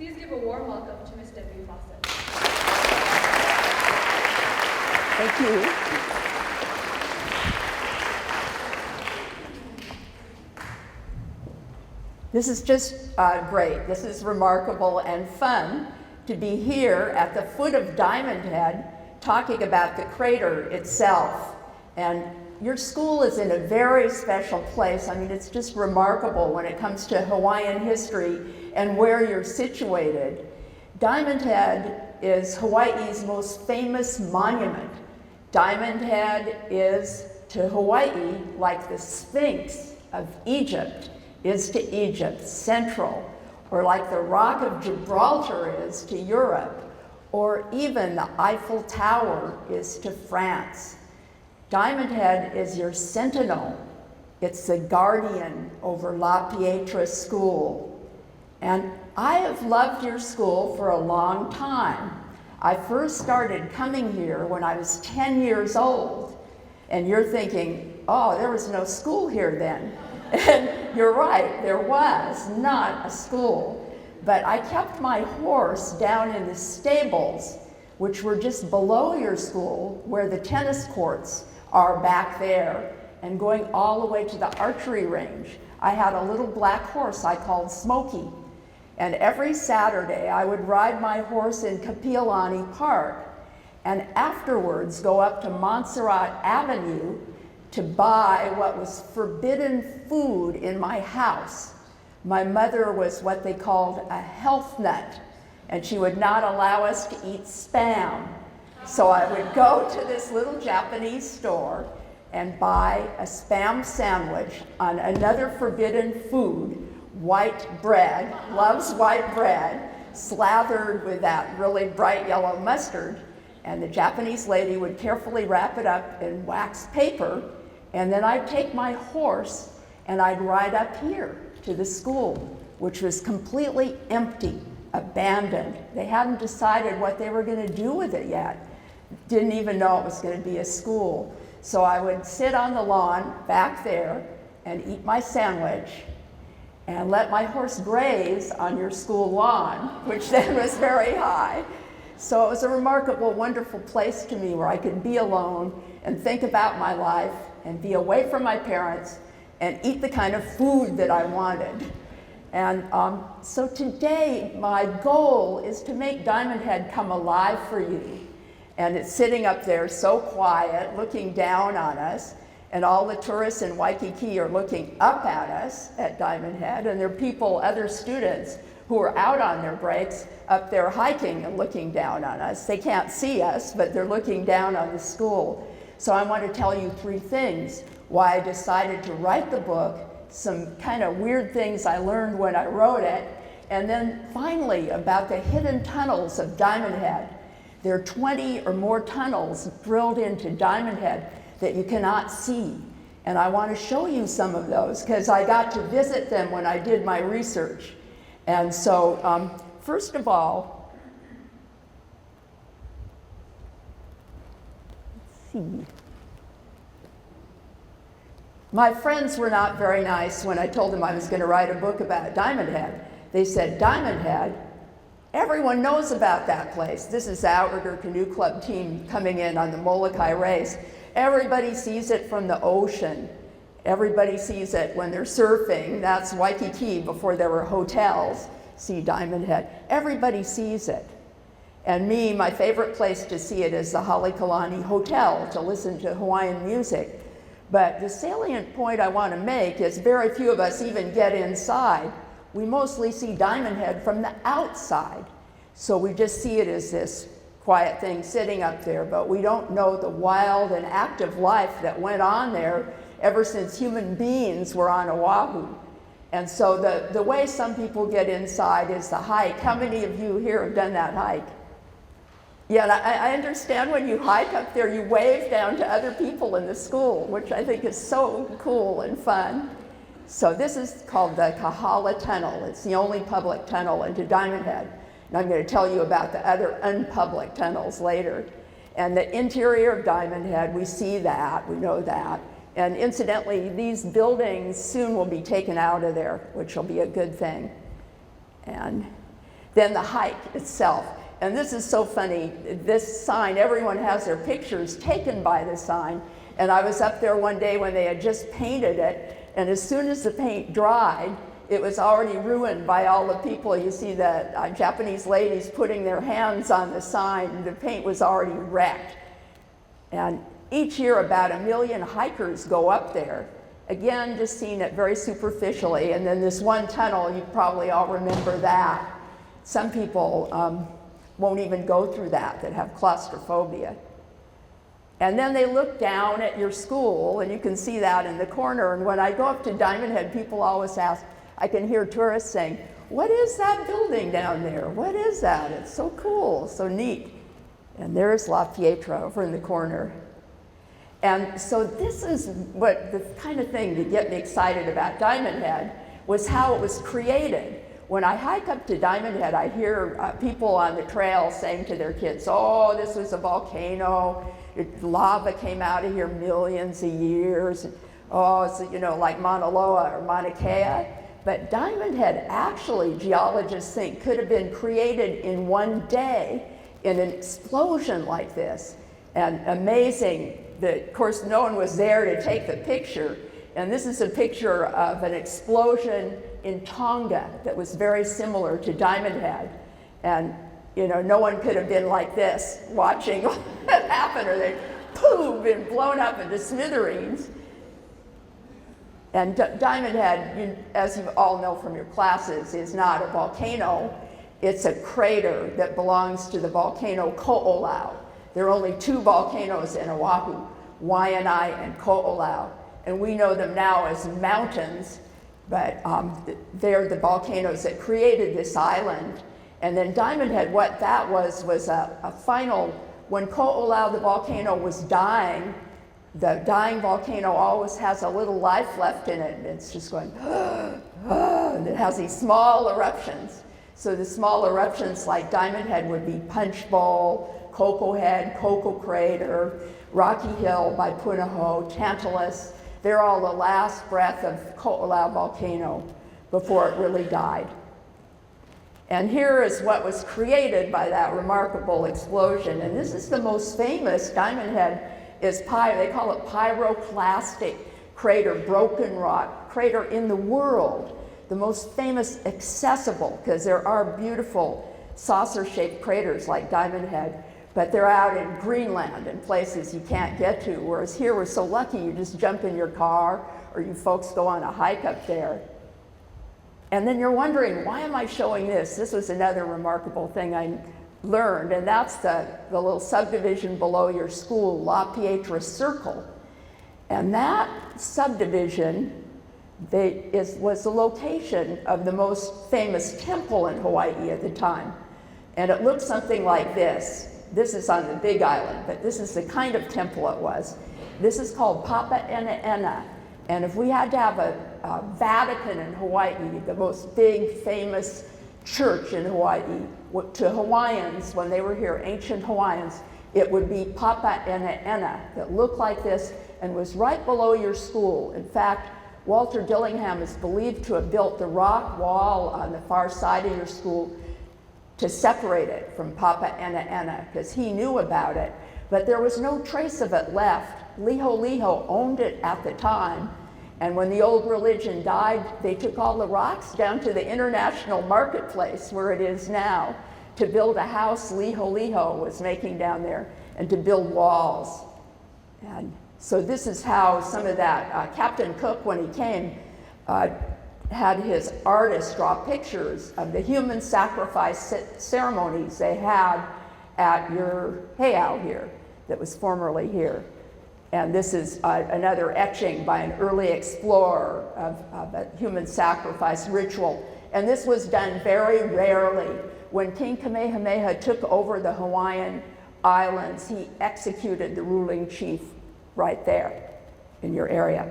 Please give a warm welcome to Ms. Denby Fawcett. Thank you. This is just great. This is remarkable and fun to be here at the foot of Diamond Head talking about the crater itself. And your school is in a very special place. I mean, it's just remarkable when it comes to Hawaiian history and where you're situated. Diamond Head is Hawaii's most famous monument. Diamond Head is to Hawaii like the Sphinx of Egypt is to Egypt, central, or like the Rock of Gibraltar is to Europe, or even the Eiffel Tower is to France. Diamond Head is your sentinel. It's the guardian over La Pietra School. And I have loved your school for a long time. I first started coming here when I was 10 years old. And you're thinking, oh, there was no school here then. And you're right, there was not a school. But I kept my horse down in the stables, which were just below your school, where the tennis courts are back there, and going all the way to the archery range. I had a little black horse I called Smokey. And every Saturday I would ride my horse in Kapiolani Park, and afterwards go up to Montserrat Avenue to buy what was forbidden food in my house. My mother was what they called a health nut, and she would not allow us to eat Spam. So I would go to this little Japanese store and buy a Spam sandwich on another forbidden food, white bread, loves white bread, slathered with that really bright yellow mustard, and the Japanese lady would carefully wrap it up in wax paper, and then I'd take my horse and I'd ride up here to the school, which was completely empty, abandoned. They hadn't decided what they were going to do with it yet. Didn't even know it was going to be a school. So I would sit on the lawn back there and eat my sandwich and let my horse graze on your school lawn, which then was very high. So it was a remarkable, wonderful place to me where I could be alone and think about my life and be away from my parents and eat the kind of food that I wanted. And so today, my goal is to make Diamond Head come alive for you. And it's sitting up there so quiet, looking down on us, and all the tourists in Waikiki are looking up at us at Diamond Head, and there are people, other students, who are out on their breaks up there hiking and looking down on us. They can't see us, but they're looking down on the school. So I want to tell you 3 things why I decided to write the book, some kind of weird things I learned when I wrote it, and then finally about the hidden tunnels of Diamond Head. There are 20 or more tunnels drilled into Diamond Head that you cannot see. And I want to show you some of those because I got to visit them when I did my research. And so, first of all, let's see. My friends were not very nice when I told them I was going to write a book about Diamond Head. They said, Diamond Head? Everyone knows about that place. This is the Outrigger Canoe Club team coming in on the Molokai race. Everybody sees it from the ocean. Everybody sees it when they're surfing. That's Waikiki before there were hotels. See Diamond Head. Everybody sees it. And me, my favorite place to see it is the Halekulani Hotel to listen to Hawaiian music. But the salient point I want to make is very few of us even get inside. We mostly see Diamond Head from the outside. So we just see it as this quiet thing sitting up there, but we don't know the wild and active life that went on there ever since human beings were on Oahu. And so the way some people get inside is the hike. How many of you here have done that hike? Yeah, and I understand when you hike up there, you wave down to other people in the school, which I think is so cool and fun. So this is called the Kahala Tunnel. It's the only public tunnel into Diamond Head. And I'm going to tell you about the other unpublic tunnels later. And the interior of Diamond Head, we see that, we know that. And incidentally, these buildings soon will be taken out of there, which will be a good thing. And than the hike itself. And this is so funny. This sign, everyone has their pictures taken by the sign. And I was up there one day when they had just painted it. And as soon as the paint dried, it was already ruined by all the people. You see the Japanese ladies putting their hands on the sign, and the paint was already wrecked. And each year about 1 million hikers go up there. Again, just seeing it very superficially. And then this one tunnel, you probably all remember that. Some people won't even go through that have claustrophobia. And then they look down at your school, and you can see that in the corner. And when I go up to Diamond Head, people always ask, I can hear tourists saying, what is that building down there? What is that? It's so cool, so neat. And there's La Pietra over in the corner. And so this is what the kind of thing to get me excited about Diamond Head was how it was created. When I hike up to Diamond Head, I hear people on the trail saying to their kids, oh, this was a volcano. Lava came out of here millions of years. Oh, it's, you know, like Mauna Loa or Mauna Kea. But Diamond Head, actually, geologists think, could have been created in one day in an explosion like this. And amazing that, of course, no one was there to take the picture. And this is a picture of an explosion in Tonga that was very similar to Diamond Head. And, you know, no one could have been like this watching what happened, or they'd poof, been blown up into smithereens. And Diamond Head, as you all know from your classes, is not a volcano. It's a crater that belongs to the volcano Ko'olau. There are only 2 volcanoes in Oahu, Waianae and Ko'olau. And we know them now as mountains, but they're the volcanoes that created this island. And then Diamond Head, what that was a final, when Ko'olau, the volcano, was dying, the dying volcano always has a little life left in it. It's just going, and it has these small eruptions. So the small eruptions like Diamond Head would be Punch Bowl, Cocoa Head, Cocoa Crater, Rocky Hill by Punahou, Tantalus. They're all the last breath of Ko'olau volcano before it really died. And here is what was created by that remarkable explosion. And this is the most famous. Diamond Head is they call it pyroclastic crater, broken rock crater in the world. The most famous accessible, because there are beautiful saucer-shaped craters like Diamond Head, but they're out in Greenland and places you can't get to, whereas here we're so lucky you just jump in your car or you folks go on a hike up there. And then you're wondering, why am I showing this? This was another remarkable thing I learned, and that's the little subdivision below your school, La Pietra Circle. And that subdivision was the location of the most famous temple in Hawaii at the time. And it looked something like this. This is on the Big Island, but this is the kind of temple it was. This is called Papaenaena. And if we had to have a Vatican in Hawaii, the most big, famous church in Hawaii, to Hawaiians, when they were here, ancient Hawaiians, it would be Papaenaena that looked like this and was right below your school. In fact, Walter Dillingham is believed to have built the rock wall on the far side of your school to separate it from Papaenaena, because he knew about it, but there was no trace of it left. Liholiho owned it at the time, and when the old religion died, they took all the rocks down to the international marketplace where it is now to build a house Liholiho was making down there and to build walls. And so this is how some of that, Captain Cook, when he came, had his artists draw pictures of the human sacrifice ceremonies they had at your HEIAU here, that was formerly here. And this is another etching by an early explorer of a human sacrifice ritual. And this was done very rarely. When King Kamehameha took over the Hawaiian Islands, he executed the ruling chief right there in your area.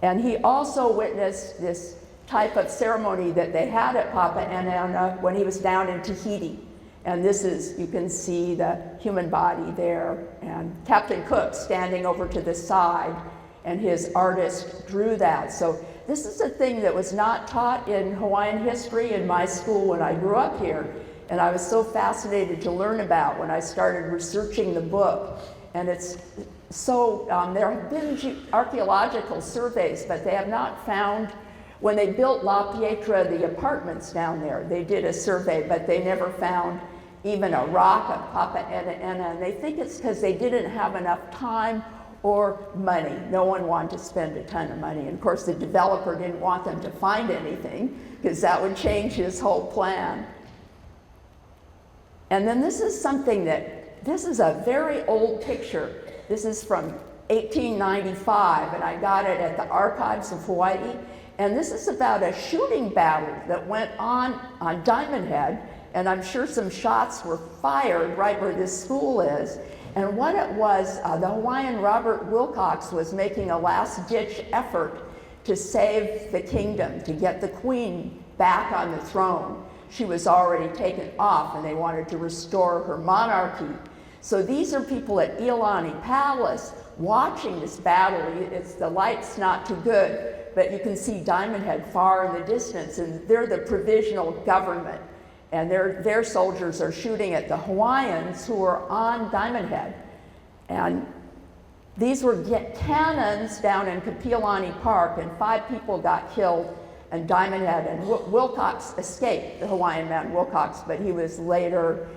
And he also witnessed this type of ceremony that they had at Papaenaena when he was down in Tahiti. And this is, you can see the human body there, and Captain Cook standing over to the side, and his artist drew that. So This is a thing that was not taught in Hawaiian history in my school when I grew up here, and I was so fascinated to learn about when I started researching the book. And it's so, there have been archaeological surveys, but they have not found, when they built La Pietra, the apartments down there, they did a survey, but they never found even a rock of Papa Ena, and they think it's because they didn't have enough time or money. No one wanted to spend a ton of money. And of course, the developer didn't want them to find anything because that would change his whole plan. And then this is something that, this is a very old picture. This is from 1895, and I got it at the Archives of Hawaii. And this is about a shooting battle that went on Diamond Head, and I'm sure some shots were fired right where this school is. And what it was, the Hawaiian Robert Wilcox was making a last-ditch effort to save the kingdom, to get the queen back on the throne. She was already taken off, and they wanted to restore her monarchy. So these are people at Iolani Palace watching this battle. The light's not too good, but you can see Diamond Head far in the distance, and they're the provisional government. And their soldiers are shooting at the Hawaiians who are on Diamond Head. And these were cannons down in Kapiolani Park, and 5 people got killed in Diamond Head. And Wilcox escaped, the Hawaiian man Wilcox, but he was later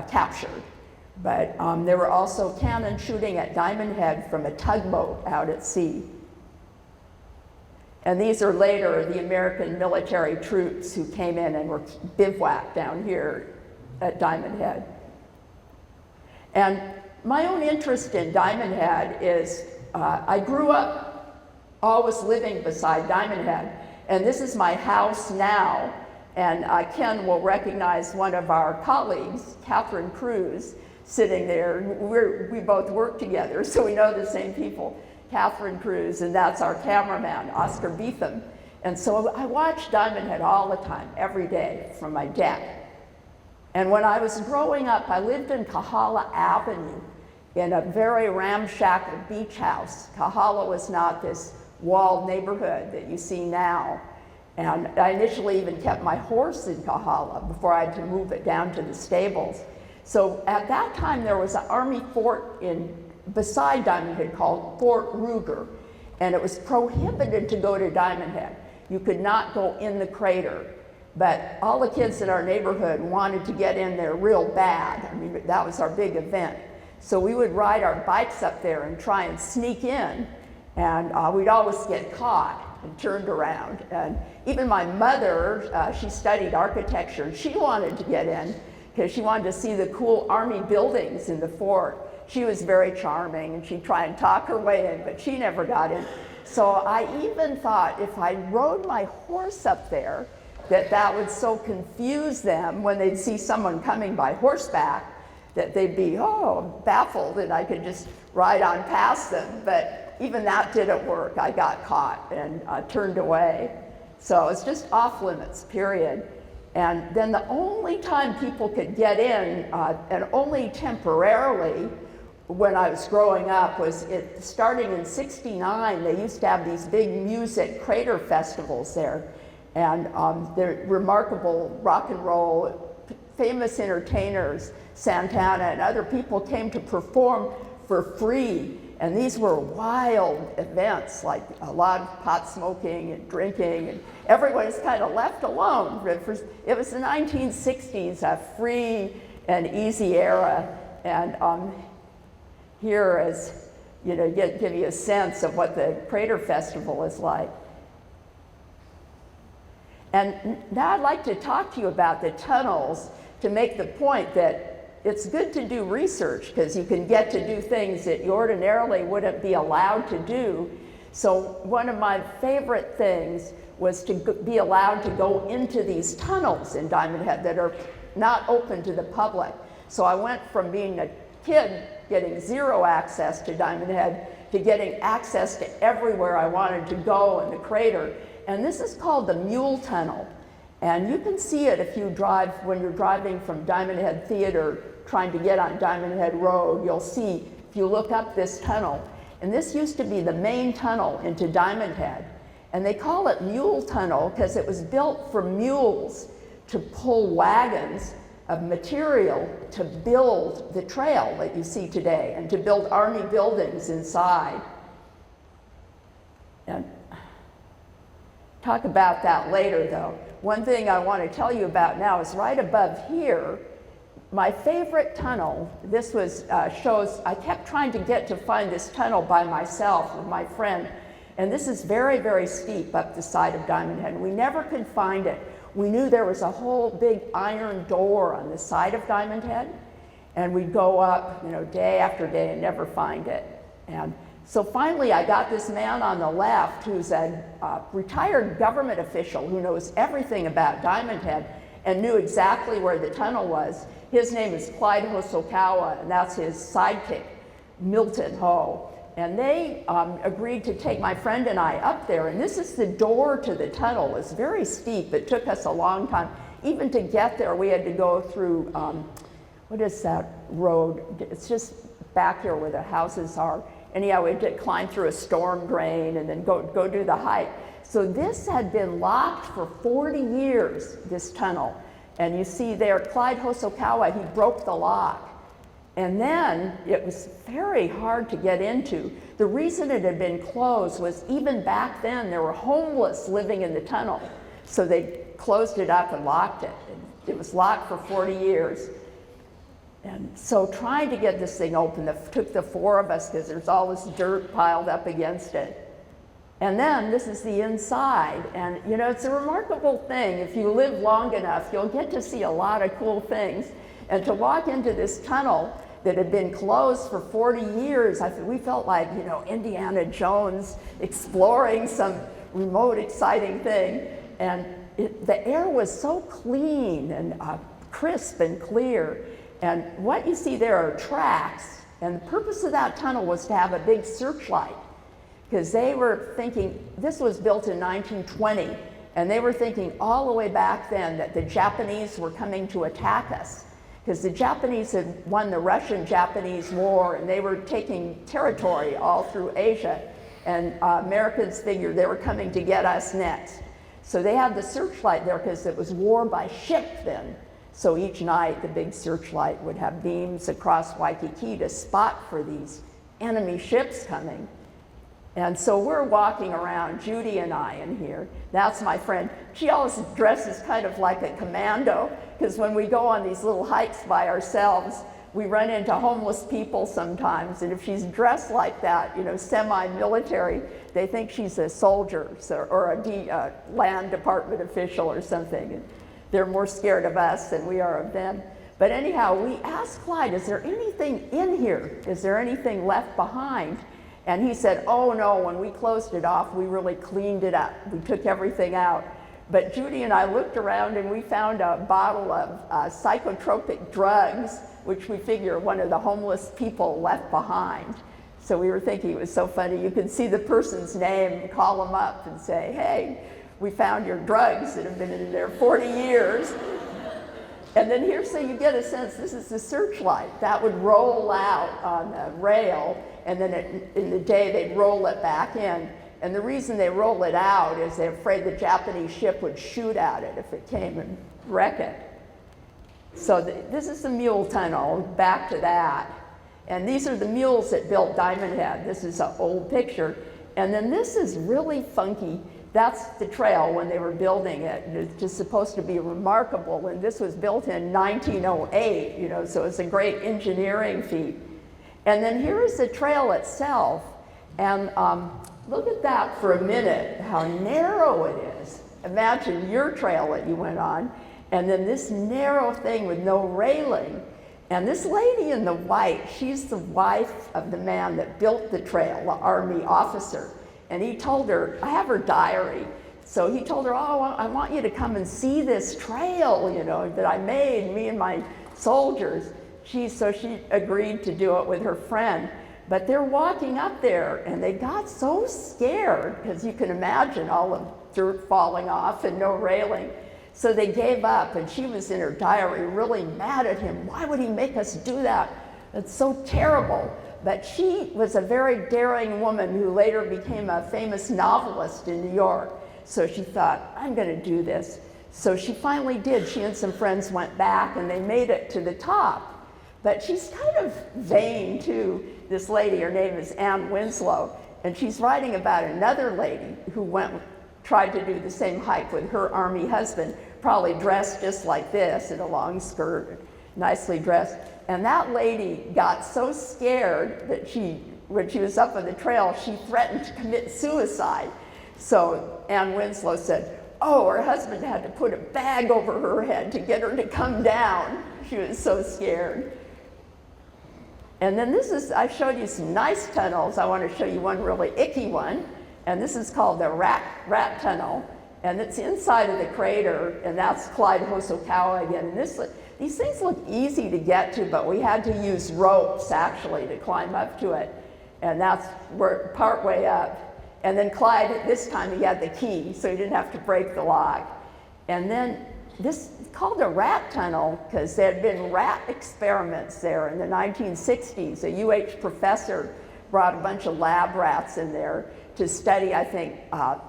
captured. But there were also cannon shooting at Diamond Head from a tugboat out at sea. And these are later the American military troops who came in and were bivouacked down here at Diamond Head. And my own interest in Diamond Head is, I grew up always living beside Diamond Head, and this is my house now. And Ken will recognize one of our colleagues, Catherine Cruz, sitting there. We both work together, so we know the same people. Catherine Cruz, and that's our cameraman, Oscar Beetham. And so I watched Diamond Head all the time, every day, from my deck. And when I was growing up, I lived in Kahala Avenue in a very ramshackle beach house. Kahala was not this walled neighborhood that you see now. And I initially even kept my horse in Kahala before I had to move it down to the stables. So at that time, there was an Army fort beside Diamond Head called Fort Ruger, and it was prohibited to go to Diamond Head. You could not go in the crater, but all the kids in our neighborhood wanted to get in there real bad. I mean, that was our big event. So we would ride our bikes up there and try and sneak in, and we'd always get caught and turned around. And even my mother, she studied architecture, and she wanted to get in because she wanted to see the cool Army buildings in the fort. She was very charming, and she'd try and talk her way in, but she never got in. So I even thought if I rode my horse up there, that would so confuse them when they'd see someone coming by horseback, that they'd be, baffled, and I could just ride on past them. But even that didn't work. I got caught and turned away. So it's just off limits, period. And then the only time people could get in, and only temporarily, when I was growing up, was starting in '69, they used to have these big music crater festivals there. And they're remarkable rock and roll, famous entertainers, Santana and other people came to perform for free. And these were wild events, like a lot of pot smoking and drinking, and everyone is kind of left alone. It was the 1960s, a free and easy era. And here is, give you a sense of what the Crater Festival is like. And now I'd like to talk to you about the tunnels to make the point that it's good to do research because you can get to do things that you ordinarily wouldn't be allowed to do. So one of my favorite things was to be allowed to go into these tunnels in Diamond Head that are not open to the public. So I went from being a kid getting zero access to Diamond Head to getting access to everywhere I wanted to go in the crater. And this is called the MULE Tunnel. And you can see it if you drive, when you're driving from Diamond Head Theater, trying to get on Diamond Head Road, you'll see, if you look up this tunnel, and this used to be the main tunnel into Diamond Head. And they call it Mule Tunnel because it was built for mules to pull wagons of material to build the trail that you see today and to build Army buildings inside. And talk about that later though. One thing I want to tell you about now is right above here, my favorite tunnel. This was shows, I kept trying to find this tunnel by myself with my friend. And this is very, very steep up the side of Diamond Head. We never could find it. We knew there was a whole big iron door on the side of Diamond Head, and we'd go up, day after day and never find it. And so finally I got this man on the left who's a retired government official who knows everything about Diamond Head and knew exactly where the tunnel was. His name is Clyde Hosokawa, and that's his sidekick, Milton Ho. And they agreed to take my friend and I up there. And this is the door to the tunnel. It's very steep. It took us a long time. Even to get there, we had to go through, what is that road? It's just back here where the houses are. Anyhow, we had to climb through a storm drain and then go do the hike. So this had been locked for 40 years, this tunnel. And you see there, Clyde Hosokawa, he broke the lock. And then it was very hard to get into. The reason it had been closed was even back then there were homeless living in the tunnel. So they closed it up and locked it. It was locked for 40 years. And so trying to get this thing open took the four of us because there's all this dirt piled up against it. And then this is the inside. And it's a remarkable thing. If you live long enough, you'll get to see a lot of cool things. And to walk into this tunnel that had been closed for 40 years, we felt like, Indiana Jones exploring some remote, exciting thing. And the air was so clean and crisp and clear. And what you see there are tracks. And the purpose of that tunnel was to have a big searchlight, because they were thinking, this was built in 1920, and they were thinking all the way back then that the Japanese were coming to attack us. Because the Japanese had won the Russian-Japanese War, and they were taking territory all through Asia, and Americans figured they were coming to get us next. So they had the searchlight there because it was war by ship then. So each night the big searchlight would have beams across Waikiki to spot for these enemy ships coming. And so we're walking around, Judy and I in here. That's my friend. She always dresses kind of like a commando, because when we go on these little hikes by ourselves, we run into homeless people sometimes, and if she's dressed like that, semi-military, they think she's a soldier or a land department official or something. And they're more scared of us than we are of them. But anyhow, we asked Clyde, is there anything in here? Is there anything left behind? And he said, oh no, when we closed it off, we really cleaned it up. We took everything out. But Judy and I looked around and we found a bottle of psychotropic drugs, which we figure one of the homeless people left behind. So we were thinking it was so funny. You could see the person's name and call them up and say, hey, we found your drugs that have been in there 40 years. And then here, so you get a sense, this is the searchlight. That would roll out on the rail, and then in the day they'd roll it back in. And the reason they roll it out is they're afraid the Japanese ship would shoot at it if it came and wreck it. So this is the Mule Tunnel, back to that. And these are the mules that built Diamond Head. This is an old picture. And then this is really funky. That's the trail when they were building it. It's just supposed to be remarkable. And this was built in 1908, so it's a great engineering feat. And then here is the trail itself. And look at that for a minute, how narrow it is. Imagine your trail that you went on, and then this narrow thing with no railing. And this lady in the white, she's the wife of the man that built the trail, the Army officer. And he told her, I have her diary. So he told her, oh, I want you to come and see this trail, that I made, me and my soldiers. So she agreed to do it with her friend. But they're walking up there, and they got so scared, because you can imagine all the dirt falling off and no railing. So they gave up, and she was in her diary really mad at him. Why would he make us do that? It's so terrible. but she was a very daring woman who later became a famous novelist in New York. So she thought, I'm going to do this. So she finally did. She and some friends went back and they made it to the top. But she's kind of vain too, this lady. Her name is Anne Winslow. And she's writing about another lady who tried to do the same hike with her army husband, probably dressed just like this in a long skirt, nicely dressed. And that lady got so scared that when she was up on the trail, she threatened to commit suicide. So Anne Winslow said, oh, her husband had to put a bag over her head to get her to come down. She was so scared. And then I showed you some nice tunnels. I want to show you one really icky one. And this is called the Rat Tunnel. And it's inside of the crater, and that's Clyde Hosokawa again. And these things look easy to get to, but we had to use ropes actually to climb up to it. And we're part way up. And then Clyde, this time he had the key, so he didn't have to break the lock. And then this is called a rat tunnel because there had been rat experiments there in the 1960s. A UH professor brought a bunch of lab rats in there to study, I think,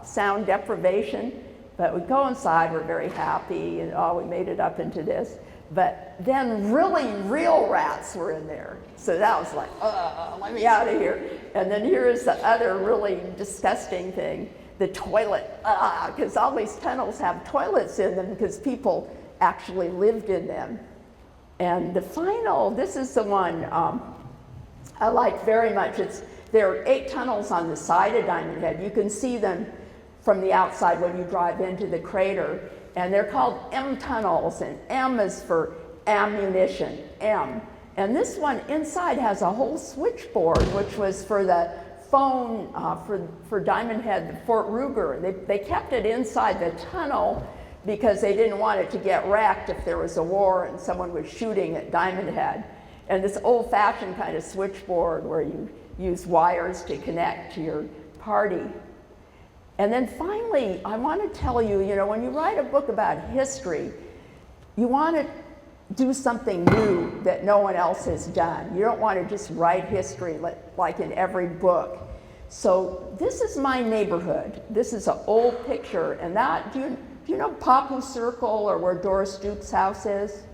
sound deprivation. But we go inside, we're very happy, and we made it up into this. But then really real rats were in there. So that was like, let me out of here. And then here's the other really disgusting thing, the toilet. Because all these tunnels have toilets in them because people actually lived in them. And the final, this is the one I like very much. There are 8 tunnels on the side of Diamond Head. You can see them from the outside when you drive into the crater. And they're called M tunnels, and M is for ammunition, M. And this one inside has a whole switchboard, which was for the phone for Diamond Head, Fort Ruger. They kept it inside the tunnel because they didn't want it to get wrecked if there was a war and someone was shooting at Diamond Head. And this old-fashioned kind of switchboard where you use wires to connect to your party. And then finally, I want to tell you, when you write a book about history, you want to do something new that no one else has done. You don't want to just write history like in every book. So this is my neighborhood. This is an old picture. And do you know Papu Circle, or where Doris Duke's house is?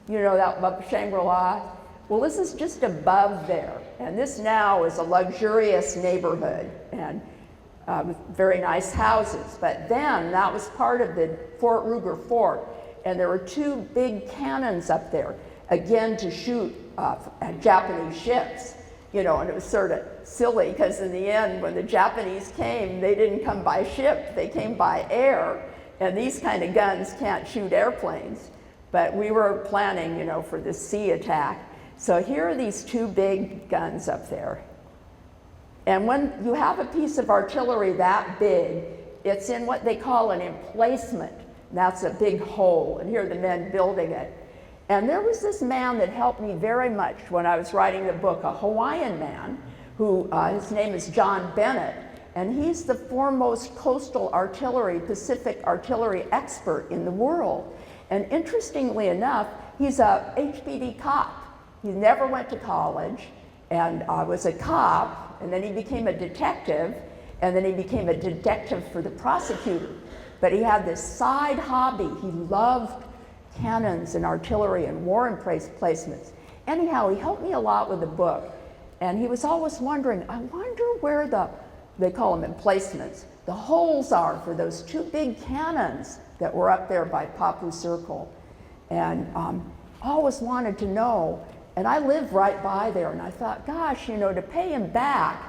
You know that above Shangri-La? Well, this is just above there. And this now is a luxurious neighborhood. And with very nice houses. But then that was part of the Fort Ruger Fort. And there were 2 big cannons up there, again to shoot at Japanese ships. And it was sort of silly because in the end, when the Japanese came, they didn't come by ship, they came by air. And these kind of guns can't shoot airplanes. But we were planning, for this sea attack. So here are these 2 big guns up there. And when you have a piece of artillery that big, it's in what they call an emplacement. That's a big hole, and here are the men building it. And there was this man that helped me very much when I was writing the book, a Hawaiian man, who his name is John Bennett, and he's the foremost coastal artillery, Pacific artillery expert in the world. And interestingly enough, he's a HPD cop. He never went to college, and was a cop. And then he became a detective, and then he became a detective for the prosecutor. But he had this side hobby. He loved cannons and artillery and war emplacements. Anyhow, he helped me a lot with the book. And he was always wondering, I wonder where they call them emplacements, the holes are for those 2 big cannons that were up there by Papu Circle. And always wanted to know. And I live right by there, and I thought, gosh, to pay him back,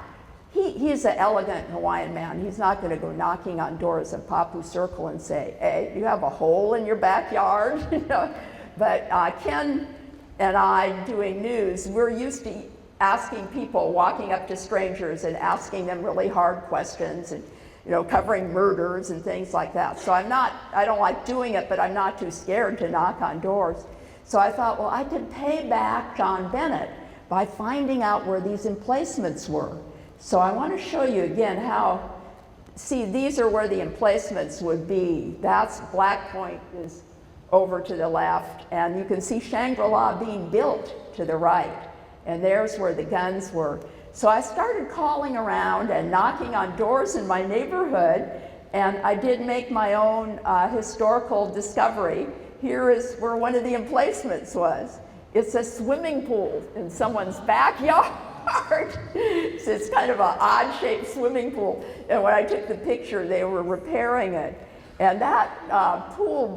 he's an elegant Hawaiian man. He's not going to go knocking on doors at Papu Circle and say, hey, you have a hole in your backyard? But Ken and I, doing news, we're used to asking people, walking up to strangers and asking them really hard questions and covering murders and things like that. So I don't like doing it, but I'm not too scared to knock on doors. So I thought, well, I could pay back John Bennett by finding out where these emplacements were. So I want to show you again these are where the emplacements would be. That's Black Point is over to the left, and you can see Shangri-La being built to the right. and there's where the guns were. So I started calling around and knocking on doors in my neighborhood, and I did make my own historical discovery. Here is where one of the emplacements was. It's a swimming pool in someone's backyard. So it's kind of an odd-shaped swimming pool. And when I took the picture, they were repairing it. And that pool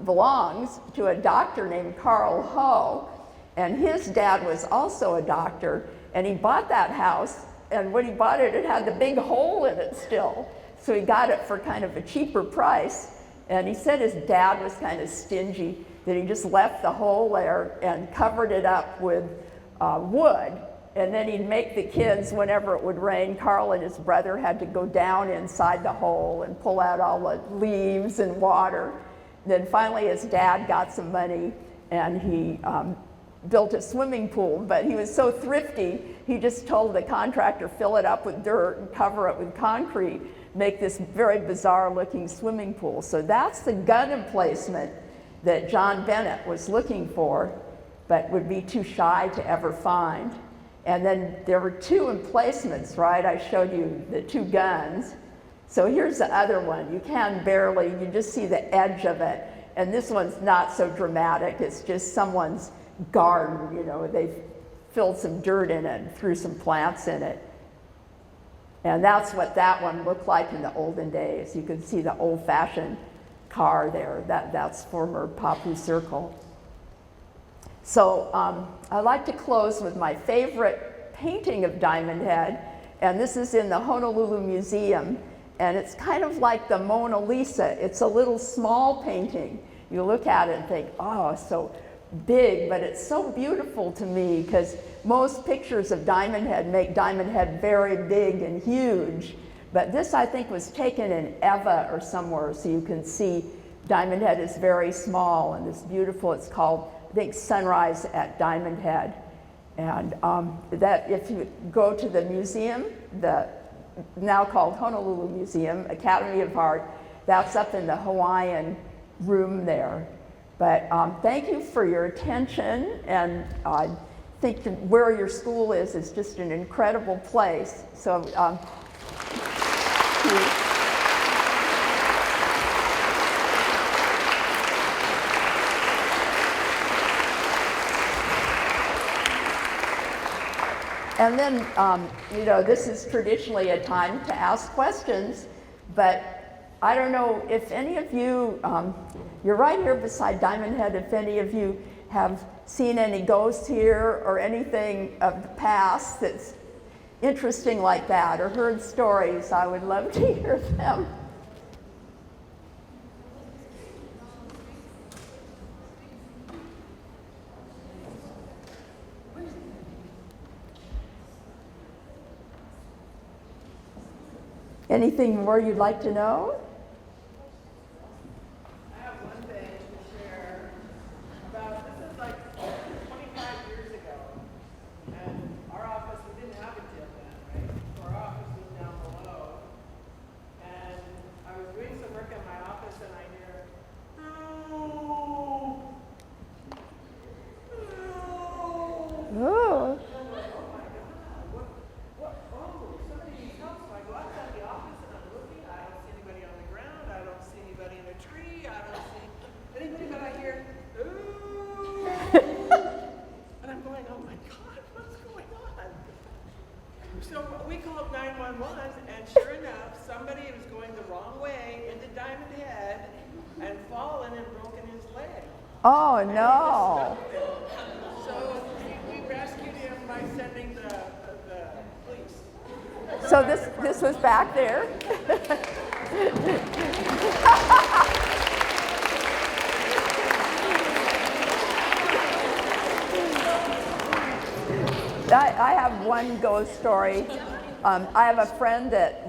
belongs to a doctor named Carl Ho. And his dad was also a doctor. And he bought that house. And when he bought it, it had the big hole in it still. So he got it for kind of a cheaper price. And he said his dad was kind of stingy, that he just left the hole there and covered it up with wood. And then he'd make the kids, whenever it would rain, Carl and his brother had to go down inside the hole and pull out all the leaves and water. Then finally his dad got some money and he built a swimming pool, but he was so thrifty, he just told the contractor, fill it up with dirt and cover it with concrete, make this very bizarre looking swimming pool. So that's the gun emplacement that John Bennett was looking for, but would be too shy to ever find. And then there were two emplacements, right? I showed you the two guns. So here's the other one. You can barely, you just see the edge of it. And this one's not so dramatic. It's just someone's garden, you know, they filled some dirt in it and threw some plants in it. And that's what that one looked like in the olden days. You can see the old-fashioned car there. That's former Papu Circle. So I'd like to close with my favorite painting of Diamond Head, and this is in the Honolulu Museum, and it's kind of like the Mona Lisa. It's a little small painting. You look at it and think, oh, so big, but it's so beautiful to me because most pictures of Diamond Head make Diamond Head very big and huge, but this I think was taken in Eva or somewhere, so you can see Diamond Head is very small and it's beautiful. It's called, I think, Sunrise at Diamond Head. And that if you go to the museum, the now called Honolulu Museum, Academy of Art, that's up in the Hawaiian room there. But thank you for your attention, and I think where your school is just an incredible place. So and then, you know, this is traditionally a time to ask questions, but I don't know if any of you, you're right here beside Diamond Head, if any of you have seen any ghosts here or anything of the past that's interesting like that, or heard stories, I would love to hear them. Anything more you'd like to know? I have one thing to share about, this is like 25 years ago, and our office, we didn't have a gym then, right? So our office was down below, and I was doing some work in my office and I hear, no, no. Oh. So we called 911, and sure enough, somebody was going the wrong way into Diamond Head and fallen and broken his leg. Oh, no. So we rescued him by sending the police. So this was back there? I have one ghost story. I have a friend that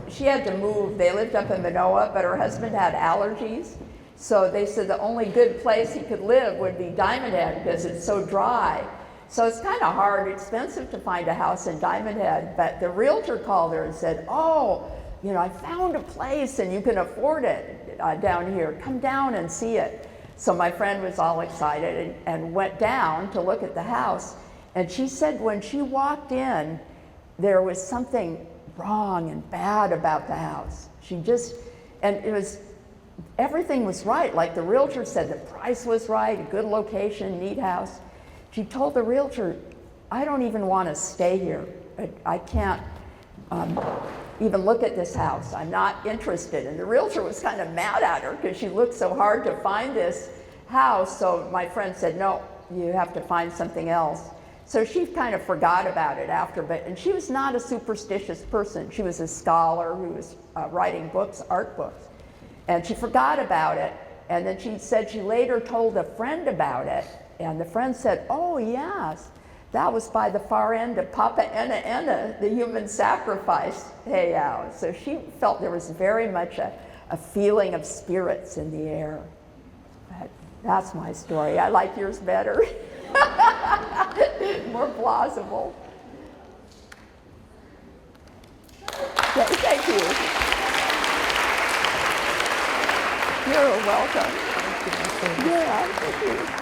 she had to move. They lived up in Manoa, but her husband had allergies. So they said the only good place he could live would be Diamond Head because it's so dry. So it's kind of hard, expensive to find a house in Diamond Head, but the realtor called her and said, oh, you know, I found a place and you can afford it down here. Come down and see it. So my friend was all excited and went down to look at the house. And she said when she walked in, there was something wrong and bad about the house. And it was, everything was right. Like the realtor said, the price was right, a good location, neat house. She told the realtor, I don't even want to stay here. I can't even look at this house. I'm not interested. And the realtor was kind of mad at her because she looked so hard to find this house. So my friend said, no, you have to find something else. So she kind of forgot about it after, and she was not a superstitious person. She was a scholar who was writing books, art books. And she forgot about it, and then she said she later told a friend about it, and the friend said, oh yes, that was by the far end of Papa Ena Ena, the human sacrifice HEIAU. So she felt there was very much a feeling of spirits in the air. But that's my story. I like yours better. More plausible. Yeah, thank you. You're welcome. Yeah, thank you.